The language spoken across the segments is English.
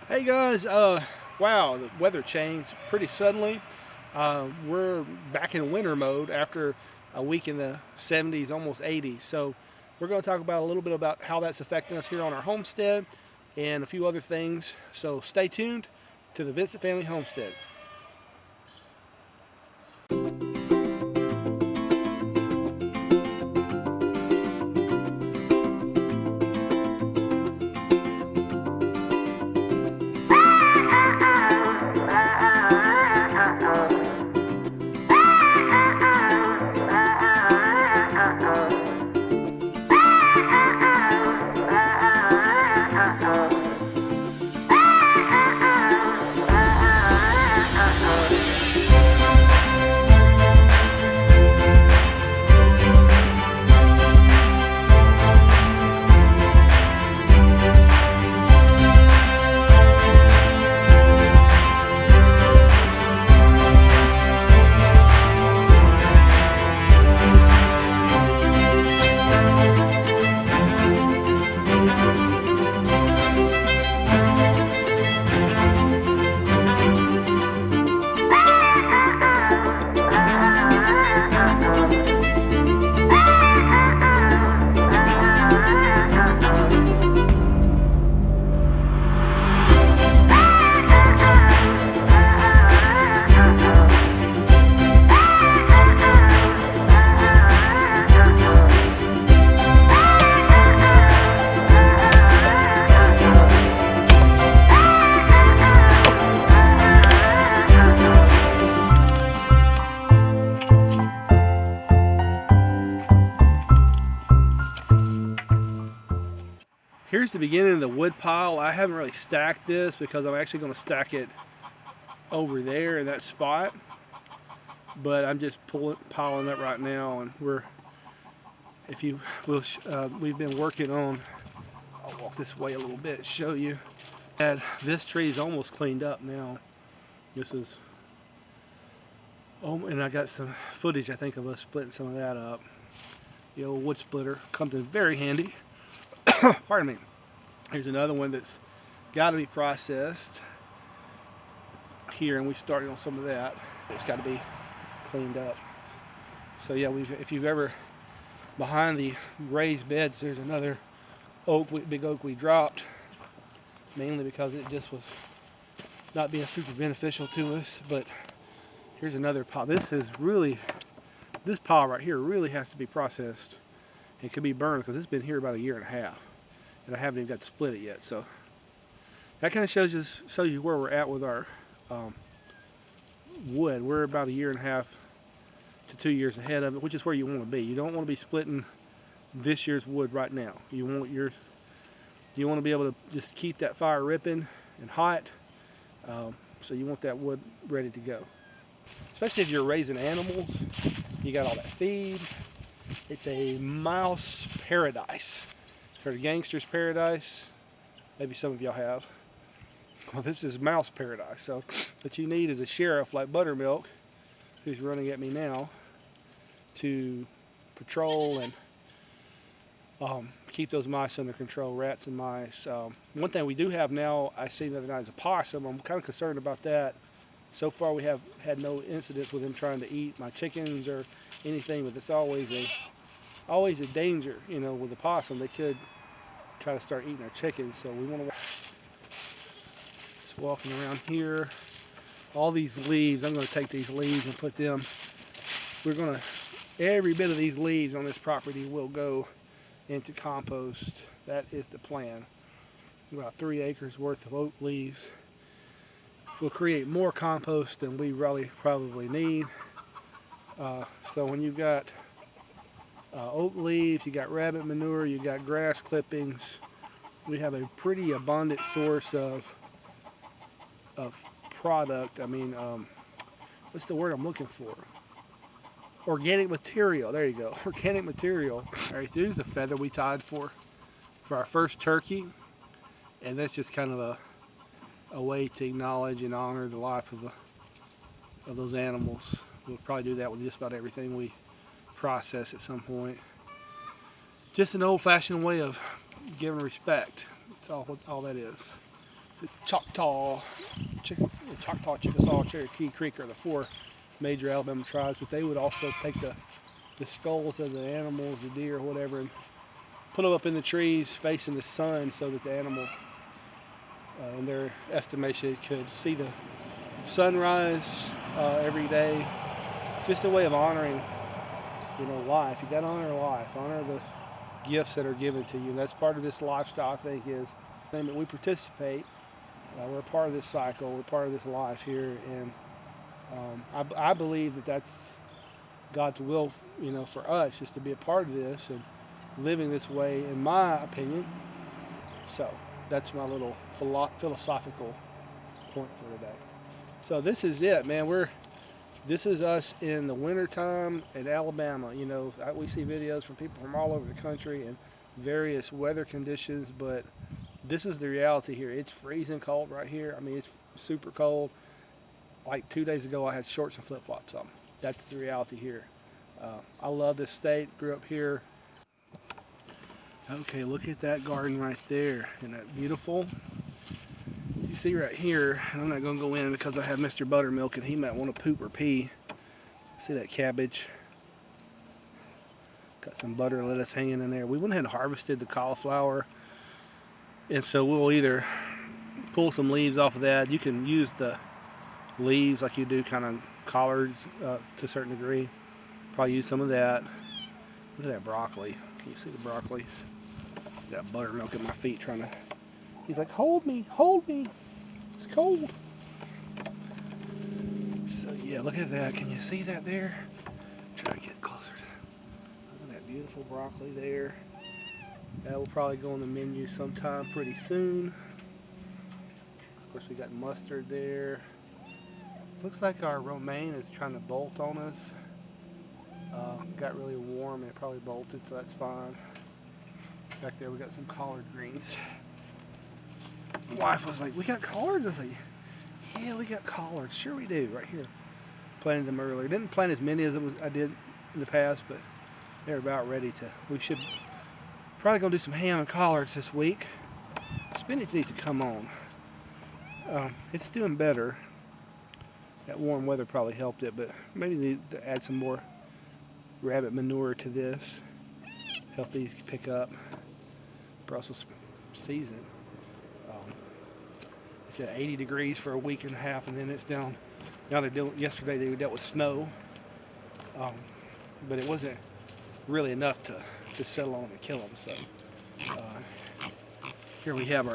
Hey guys, wow, the weather changed pretty suddenly. We're back in winter mode after a week in the 70s, almost 80s. So we're going to talk about a little bit about how that's affecting us here on our homestead and a few other things. So stay tuned to the Vincent Family Homestead. Here's the beginning of the wood pile. I haven't really stacked this because I'm actually going to stack it over there in that spot. But I'm just piling up right now, and if you will, we've been working on. I'll walk this way a little bit, show you. And this tree is almost cleaned up now. This is, oh, and I got some footage, I think, of us splitting some of that up. The old wood splitter comes in very handy. Pardon me. Here's another one that's got to be processed here, and we started on some of that. It's got to be cleaned up. So yeah, if you've ever behind the raised beds, there's another big oak we dropped, mainly because it just was not being super beneficial to us. But here's another pile. This pile right here really has to be processed. It could be burned because it's been here about a year and a half, and I haven't even got to split it yet. So that kind of shows you where we're at with our wood. We're about a year and a half to 2 years ahead of it, which is where you want to be. You don't want to be splitting this year's wood right now. You want to be able to just keep that fire ripping and hot. So you want that wood ready to go. Especially if you're raising animals, you got all that feed. It's a mouse paradise. For the gangster's paradise, maybe some of y'all have. Well, this is mouse paradise. So what you need is a sheriff like Buttermilk, who's running at me now, to patrol and keep those mice under control, rats and mice. One thing we do have now, I seen the other night, is a possum. I'm kind of concerned about that. So far, we have had no incidents with him trying to eat my chickens or anything, but it's always a danger, with the possum. They could try to start eating our chickens, so we want to. Just walking around here, all these leaves. I'm going to take these leaves and put them. Every bit of these leaves on this property will go into compost. That is the plan. About 3 acres worth of oak leaves will create more compost than we really probably need. So when you've got oak leaves, you got rabbit manure, you got grass clippings, we have a pretty abundant source of product. I mean, what's the word I'm looking for? Organic material. There you go. Organic material. All right, here's the feather we tied for our first turkey, and that's just kind of a way to acknowledge and honor the life of those animals. We'll probably do that with just about everything we process at some point. Just an old-fashioned way of giving respect. That's all that is. the Choctaw, Chickasaw, Cherokee Creek are the four major Alabama tribes, but they would also take the skulls of the animals, the deer or whatever, and put them up in the trees facing the sun so that the animal, in their estimation, could see the sunrise every day. It's just a way of honoring, life. You got to honor life, honor the gifts that are given to you. And that's part of this lifestyle, I think, is that we participate. We're a part of this cycle. We're part of this life here, and I believe that that's God's will, for us, is to be a part of this and living this way, in my opinion. So that's my little philosophical point for today. So this is it, man. This is us in the wintertime in Alabama. We see videos from people from all over the country and various weather conditions, but this is the reality here. It's freezing cold right here. I mean, it's super cold. Like 2 days ago, I had shorts and flip-flops on. That's the reality here. I love this state. Grew up here. Okay, look at that garden right there. Isn't that beautiful? You see right here, and I'm not going to go in because I have Mr. Buttermilk and he might want to poop or pee. See that cabbage? Got some butter lettuce hanging in there. We went ahead and harvested the cauliflower, and so we'll either pull some leaves off of that. You can use the leaves like you do kind of collards to a certain degree. Probably use some of that. Look at that broccoli. Can you see the broccoli? Got buttermilk at my feet trying to... He's like, hold me, it's cold. So yeah, look at that. Can you see that there? Try to get closer. Look at that beautiful broccoli there. That will probably go on the menu sometime pretty soon. Of course, we got mustard there. Looks like our romaine is trying to bolt on us. Got really warm and it probably bolted, so that's fine. Back there we got some collard greens. My wife was like, we got collards? I was like, yeah, we got collards. Sure we do, right here. Planted them earlier. Didn't plant as many as I did in the past, but they're about ready to. We should probably gonna do some ham and collards this week. Spinach needs to come on. It's doing better. That warm weather probably helped it, but maybe need to add some more rabbit manure to this. Help these pick up. Brussels season. It's at 80 degrees for a week and a half, and then it's down. Now they're doing. Yesterday they dealt with snow, but it wasn't really enough to settle on and kill them. So here we have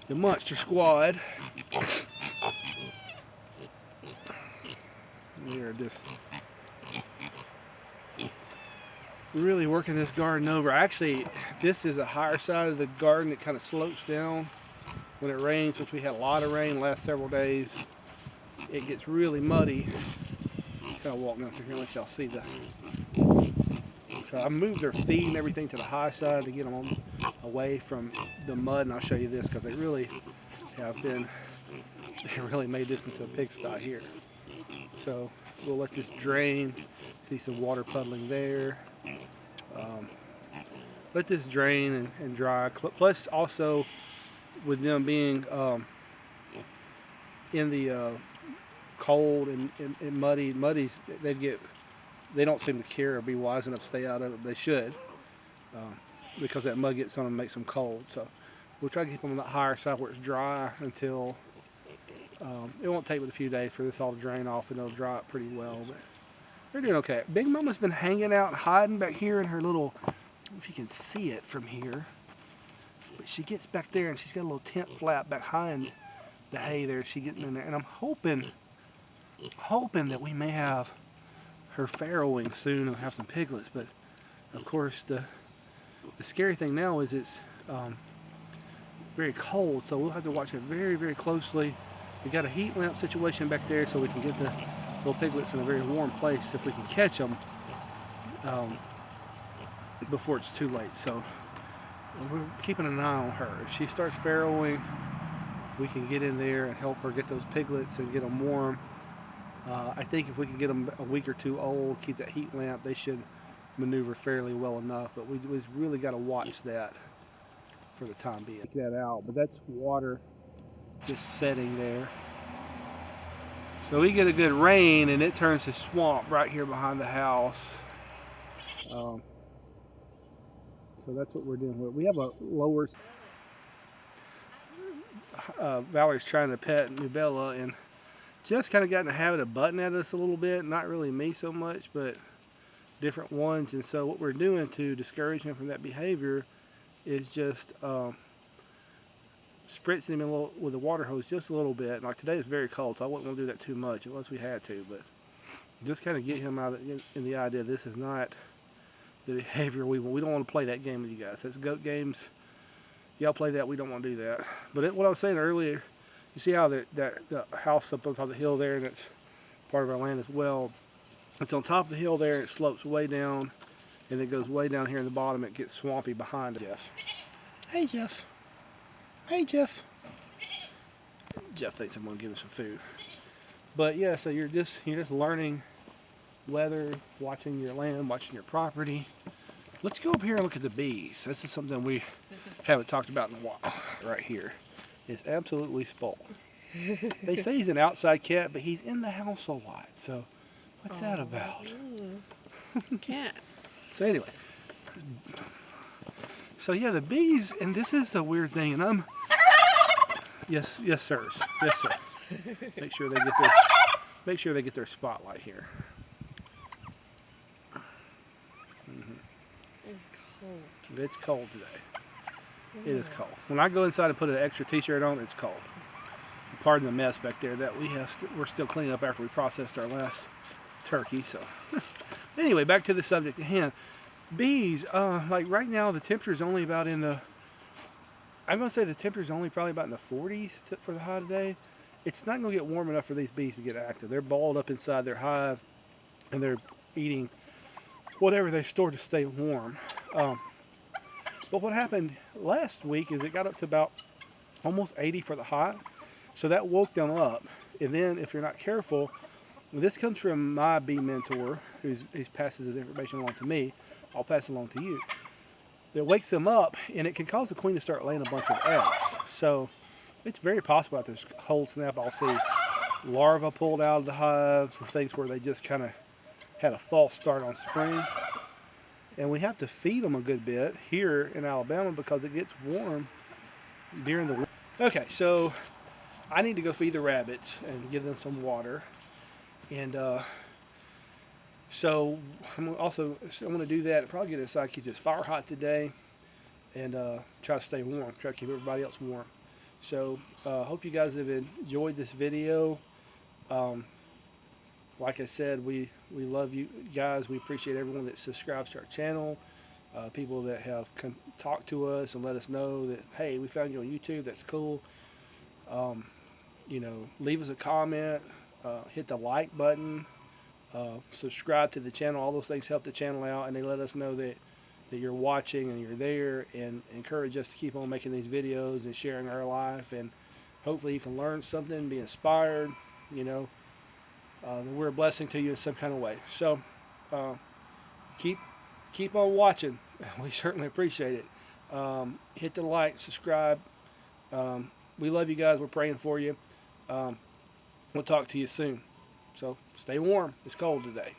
the monster squad. We are just really working this garden over. Actually, this is a higher side of the garden that kind of slopes down when it rains, which we had a lot of rain the last several days. It gets really muddy. Kind of walk down through here and let y'all see the. So I moved their feed and everything to the high side to get them away from the mud, and I'll show you this because they really have been. They really made this into a pigsty here. So we'll let this drain. See some water puddling there. Let this drain and dry. Plus, also with them being in the cold and muddies, they don't seem to care or be wise enough to stay out of it. They should, because that mud gets on them and makes them cold. So we'll try to keep them on the higher side where it's dry until it won't take but a few days for this all to drain off, and it'll dry up pretty well. But they're doing okay. Big Mama's been hanging out and hiding back here in her little, I don't know if you can see it from here, but she gets back there and she's got a little tent flap behind the hay there. She's getting in there, and I'm hoping that we may have her farrowing soon and have some piglets. But of course, the scary thing now is it's very cold, so we'll have to watch it very, very closely. We got a heat lamp situation back there, so we can get the little piglets in a very warm place if we can catch them before it's too late. So we're keeping an eye on her. If she starts farrowing, we can get in there and help her get those piglets and get them warm. I think if we can get them a week or two old, keep that heat lamp, they should maneuver fairly well enough. But we really got to watch that. for the time being. Take that out, but that's water just setting there. So we get a good rain and it turns to swamp right here behind the house. So that's what we're dealing with. We have a lower. Valerie's trying to pet Nubella and just kind of got in the habit of butting at us a little bit. Not really me so much, but different ones. And so what we're doing to discourage him from that behavior is just spritzing him with a water hose just a little bit. Like today is very cold, so I wouldn't want to do that too much unless we had to, but just kind of get him out in the idea this is not the behavior we want. We don't want to play that game with you guys. That's goat games. Y'all play that, we don't want to do that. But what I was saying earlier, you see how the house up on top of the hill there, and it's part of our land as well. It's on top of the hill there, and it slopes way down, and it goes way down here in the bottom. It gets swampy behind it. Jeff. Hey, Jeff. Hey, Jeff. Jeff thinks I'm going to give him some food. But yeah, so you're just learning weather, watching your land, watching your property. Let's go up here and look at the bees. This is something we haven't talked about in a while. Right here is absolutely spoiled. They say he's an outside cat, but he's in the house a lot. So what's that about? Cat. So anyway, so yeah, the bees, and this is a weird thing, and I'm yes, sirs, yes, sir. Make sure they get their spotlight here. It's cold. It's cold today. It is cold. When I go inside and put an extra t-shirt on, it's cold. Pardon the mess back there that we have. We're still cleaning up after we processed our last turkey. So anyway, back to the subject at hand. Bees, like right now the temperature is only about in the, I'm going to say the temperature is only probably about in the 40s for the high today. It's not going to get warm enough for these bees to get active. They're balled up inside their hive and they're eating whatever they store to stay warm. But what happened last week is it got up to about almost 80 for the high. So that woke them up. And then if you're not careful, this comes from my bee mentor who passes his information along to me. I'll pass it along to you. That wakes them up and it can cause the queen to start laying a bunch of eggs. So it's very possible at this cold snap I'll see larvae pulled out of the hives and things where they just kind of had a false start on spring. And we have to feed them a good bit here in Alabama because it gets warm during the winter. Okay, so I need to go feed the rabbits and give them some water. And so I'm going to do that and probably get inside, keep this fire hot today and try to stay warm, try to keep everybody else warm. So hope you guys have enjoyed this video. Like I said, we love you guys. We appreciate everyone that subscribes to our channel. People that have talked to us and let us know that, hey, we found you on YouTube. That's cool. You know, leave us a comment. Hit the like button. Subscribe to the channel. All those things help the channel out, and they let us know that you're watching and you're there, and encourage us to keep on making these videos and sharing our life. And hopefully you can learn something, be inspired. You know. We're a blessing to you in some kind of way. So keep on watching. We certainly appreciate it. Hit the like, subscribe. We love you guys. We're praying for you. We'll talk to you soon. So stay warm. It's cold today.